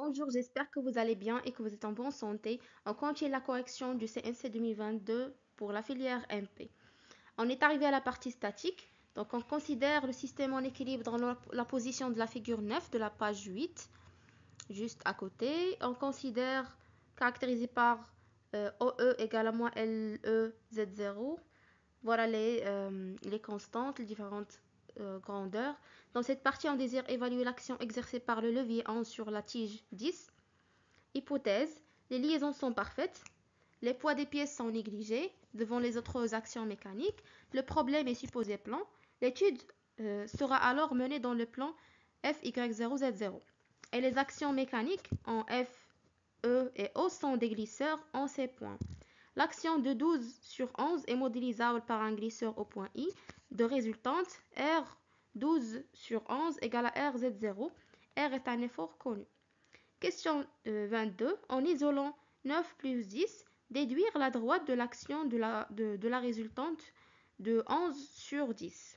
Bonjour, j'espère que vous allez bien et que vous êtes en bonne santé. On continue la correction du CNC 2022 pour la filière MP. On est arrivé à la partie statique. Donc, on considère le système en équilibre dans la position de la figure 9 de la page 8, juste à côté. On considère caractérisé par OE égale à moins LE Z0. Voilà les constantes, les différentes grandeurs. Dans cette partie, on désire évaluer l'action exercée par le levier 11 sur la tige 10. Hypothèse, les liaisons sont parfaites, les poids des pièces sont négligés devant les autres actions mécaniques, le problème est supposé plan, l'étude sera alors menée dans le plan FY0Z0. Et les actions mécaniques en F, E et O sont des glisseurs en ces points. L'action de 12 sur 11 est modélisable par un glisseur au point I de résultante R 12 sur 11 égale à RZ0. R est un effort connu. Question 22. En isolant 9 plus 10, déduire la droite de l'action de la résultante de 11 sur 10.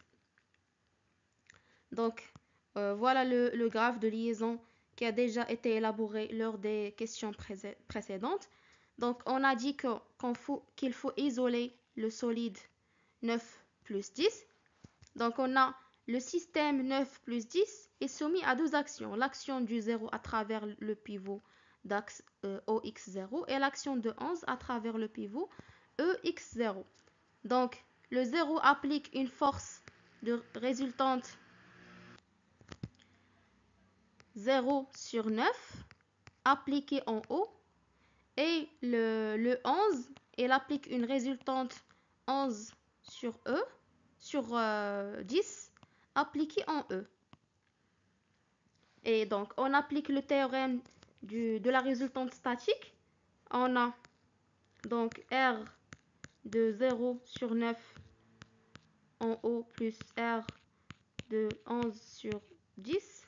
Donc, voilà le graphe de liaison qui a déjà été élaboré lors des questions précédentes. Donc, on a dit qu'il faut isoler le solide 9 plus 10. Donc, on a le système 9 plus 10 est soumis à deux actions. L'action du 0 à travers le pivot d'axe OX0 et l'action de 11 à travers le pivot EX0. Donc, le 0 applique une force de résultante 0 sur 9 appliquée en haut et le 11, il applique une résultante 11 sur E sur 10 appliquée en E. Et donc, on applique le théorème de la résultante statique. On a donc R de 0 sur 9 en haut plus R de 11 sur 10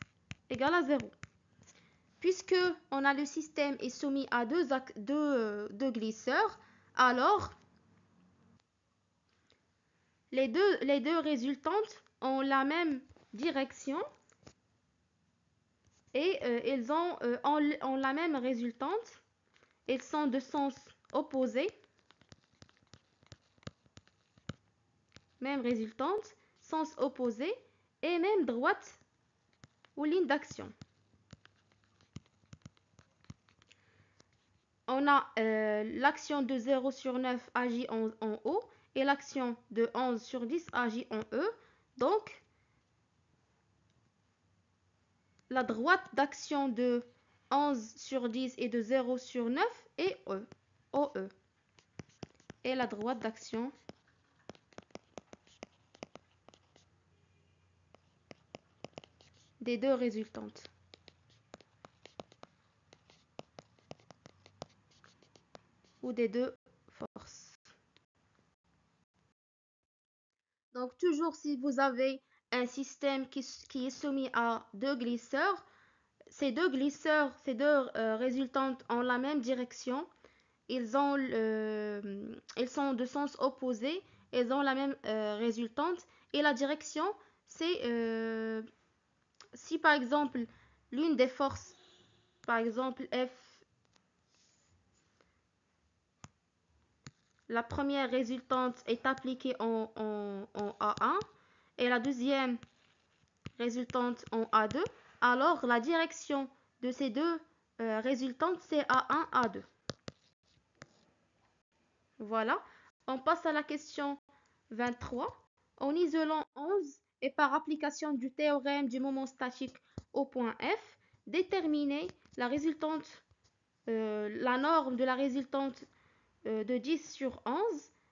égale à 0. Puisque on a le système est soumis à deux glisseurs, alors les deux résultantes ont la même direction et elles ont la même résultante. Elles sont de sens opposé, même résultante, sens opposé et même droite ou ligne d'action. On a l'action de 0 sur 9 agit en haut et l'action de 11 sur 10 agit en E. Donc, la droite d'action de 11 sur 10 et de 0 sur 9 est OE. Et la droite d'action des deux résultantes. Ou des deux forces. Donc, toujours si vous avez un système qui est soumis à deux glisseurs, ces deux résultantes ont la même direction. Ils sont de sens opposé. Ils ont la même résultante. Et la direction, c'est si par exemple l'une des forces, par exemple F, la première résultante est appliquée en A1 et la deuxième résultante en A2, alors la direction de ces deux résultantes, c'est A1, A2. Voilà. On passe à la question 23. En isolant 11 et par application du théorème du moment statique au point F, déterminer la résultante, la norme de la résultante de 10 sur 11,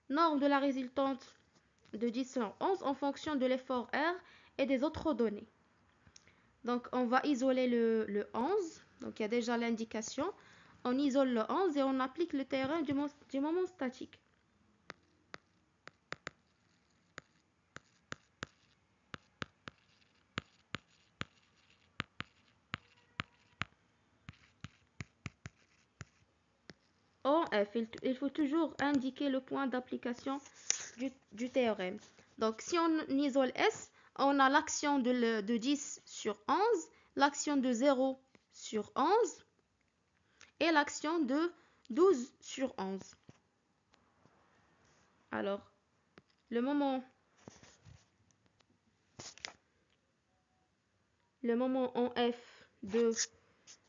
norme de la résultante de 10 sur 11 en fonction de l'effort R et des autres données. Donc, on va isoler le 11. Donc, il y a déjà l'indication. On isole le 11 et on applique le théorème du moment statique. En F, il faut toujours indiquer le point d'application du théorème. Donc, si on isole S, on a l'action de 10 sur 11, l'action de 0 sur 11 et l'action de 12 sur 11. Alors, le moment en F de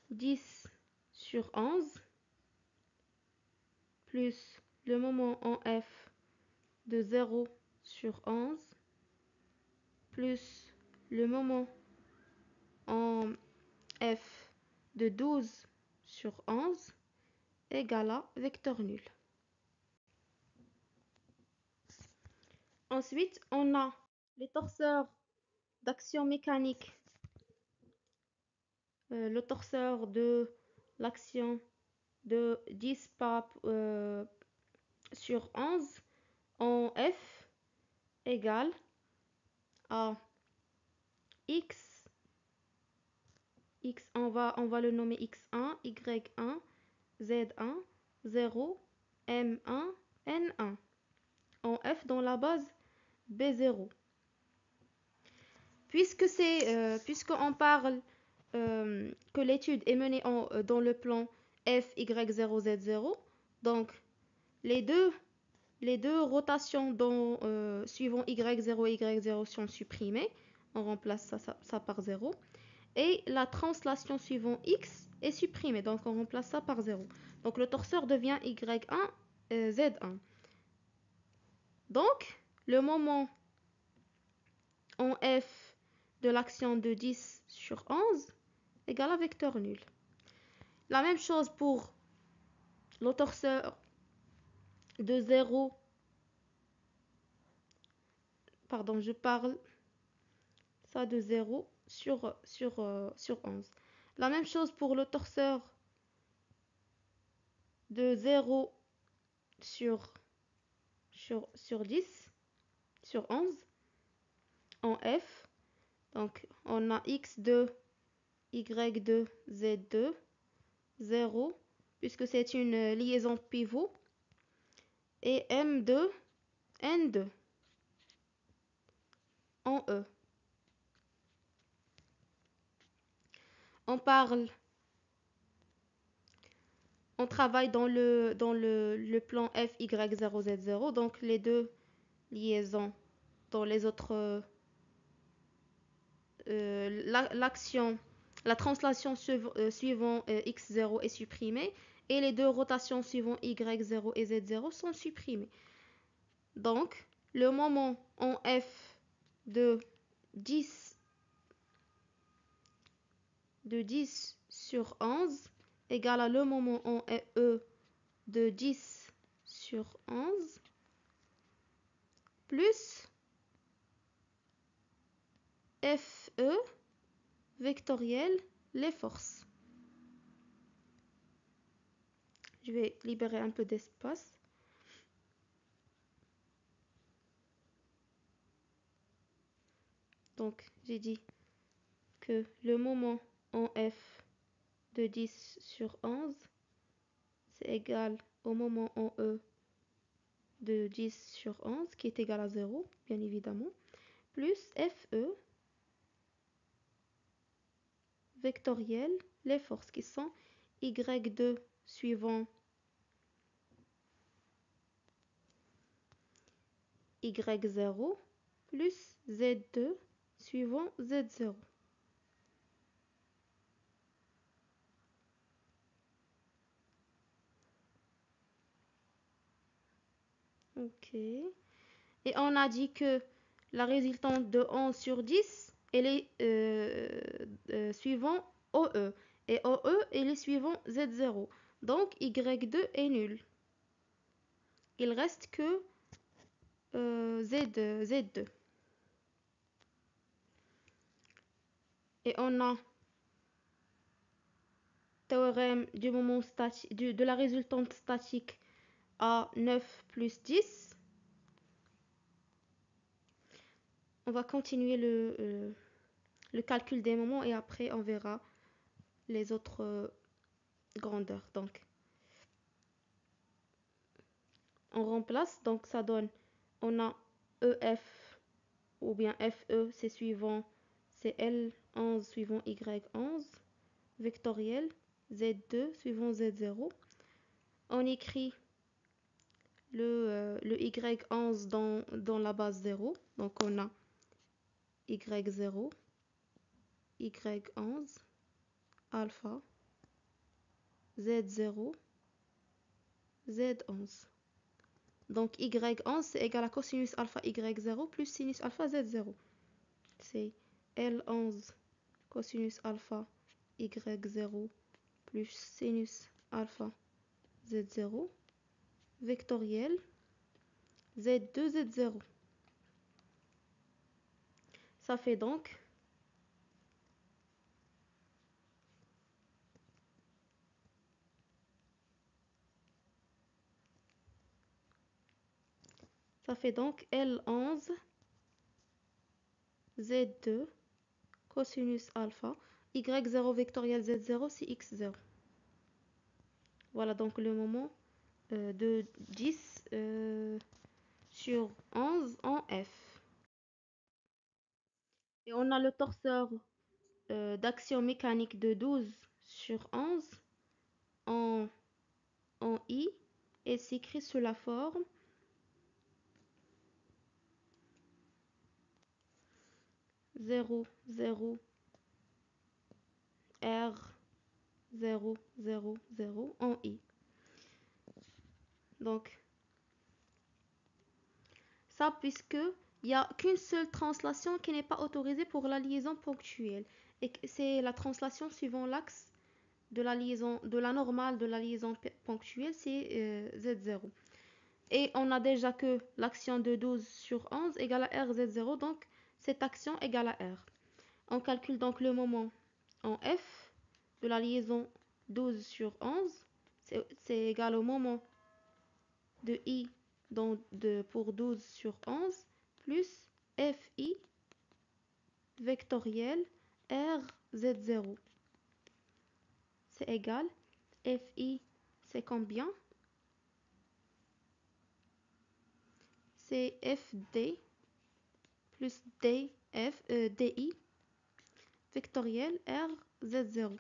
10 sur 11 plus le moment en F de 0 sur 11 plus le moment en F de 12 sur 11 égale à vecteur nul. Ensuite, on a les torseurs d'action mécanique. Le torseur de l'action de 10 sur 11 en F égale à X, on va le nommer X1, Y1, Z1, 0, M1, N1 en F dans la base B0. Puisqu'on parle que l'étude est menée dans le plan F, Y0, Z0, donc les deux rotations suivant Y0 et Y0 sont supprimées. On remplace ça par 0. Et la translation suivant X est supprimée, donc on remplace ça par 0. Donc le torseur devient Y1, Z1. Donc, le moment en F de l'action de 10 sur 11 égale à vecteur nul. La même chose pour le torseur de 0. Pardon, je parle ça de 0 sur 11. La même chose pour le torseur de 0 sur 10 sur 11 en F. Donc, on a X2, Y2, Z2, 0, puisque c'est une liaison pivot, et M2, N2 en E. On travaille dans le plan F, Y0, Z0, donc les deux liaisons dans les autres la translation suivant X0 est supprimée et les deux rotations suivant Y0 et Z0 sont supprimées. Donc, le moment en F de 10 sur 11 égale à le moment en E de 10 sur 11 plus FE vectoriel les forces. Je vais libérer un peu d'espace. Donc, j'ai dit que le moment en F de 10 sur 11, c'est égal au moment en E de 10 sur 11, qui est égal à 0, bien évidemment, plus FE vectoriel les forces qui sont Y2 suivant Y0 plus Z2 suivant Z0. Ok. Et on a dit que la résultante de 11 sur 10, elle est suivant OE. Et OE, elle est suivant Z0. Donc, Y2 est nul. Il reste que Z2. Et on a théorème du moment de la résultante statique à 9 plus 10. On va continuer le calcul des moments et après on verra les autres grandeurs. Donc, on remplace, donc ça donne, on a EF ou bien FE, c'est L11 suivant Y11, vectoriel, Z2 suivant Z0. On écrit le Y11 dans la base 0. Donc on a Y0, Y11, alpha, Z0, Z11. Donc Y11 c'est égal à cosinus alpha Y0 plus sinus alpha Z0. C'est L11 cosinus alpha Y0 plus sinus alpha Z0 vectoriel Z2 Z0. Ça fait donc L11 Z2 cosinus alpha Y0 vectoriel Z0 c'est X0. Voilà donc le moment de 10 sur 11 en F. Et on a le torseur d'action mécanique de 12 sur 11 en I et s'écrit sous la forme zéro zéro R 0 0 0 en I. Donc ça puisque il n'y a qu'une seule translation qui n'est pas autorisée pour la liaison ponctuelle et c'est la translation suivant l'axe de la liaison de la normale de la liaison ponctuelle, c'est Z0. Et on a déjà que l'action de 12 sur 11 égale à RZ0, donc cette action égale à R. On calcule donc le moment en F de la liaison 12 sur 11, c'est égal au moment de I pour 12 sur 11, plus FI vectoriel RZ0. C'est égal, FI c'est combien? C'est FD plus DI vectoriel RZ0.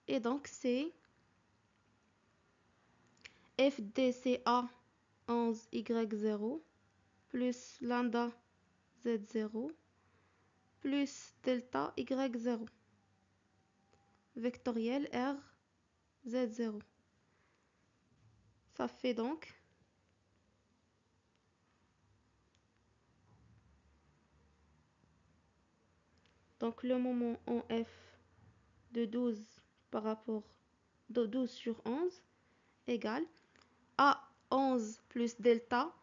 Et donc c'est FDCA 11Y0 plus lambda Z0 plus delta Y0 vectoriel RZ0. Ça fait donc le moment en F de 12 par rapport de 12 sur 11 égale A11 plus delta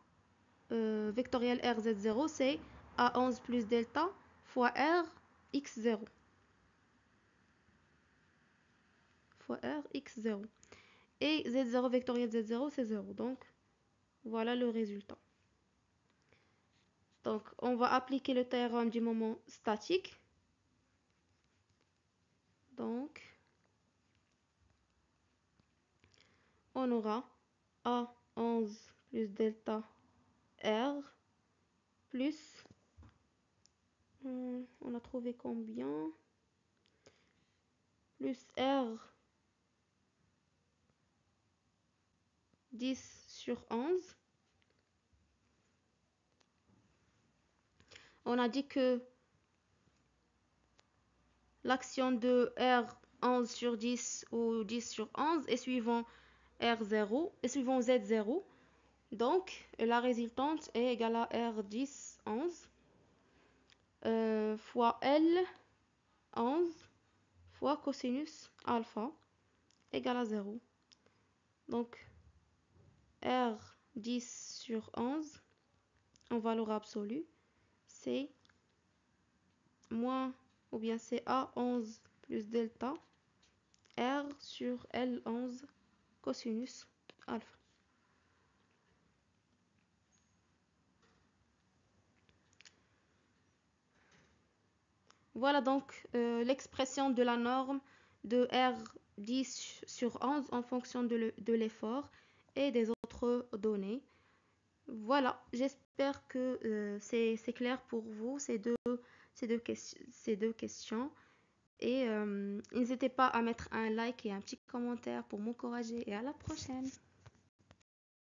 vectoriel RZ0, c'est A11 plus delta fois R X0 fois R X0. Et Z0 vectoriel Z0, c'est 0. Donc, voilà le résultat. Donc, on va appliquer le théorème du moment statique. Donc, on aura A11 plus delta R plus, on a trouvé combien? Plus R 10 sur 11. On a dit que l'action de R 11 sur 10 ou 10 sur 11 est suivant R0 et suivant Z0. Donc, la résultante est égale à R10 11 fois L11 fois cosinus alpha égale à 0. Donc, R10 sur 11 en valeur absolue, c'est moins, ou bien c'est A11 plus delta R sur L11 cosinus alpha. Voilà donc l'expression de la norme de R10 sur 11 en fonction de l'effort et des autres données. Voilà, j'espère que c'est clair pour vous ces deux questions. Et n'hésitez pas à mettre un like et un petit commentaire pour m'encourager. Et à la prochaine.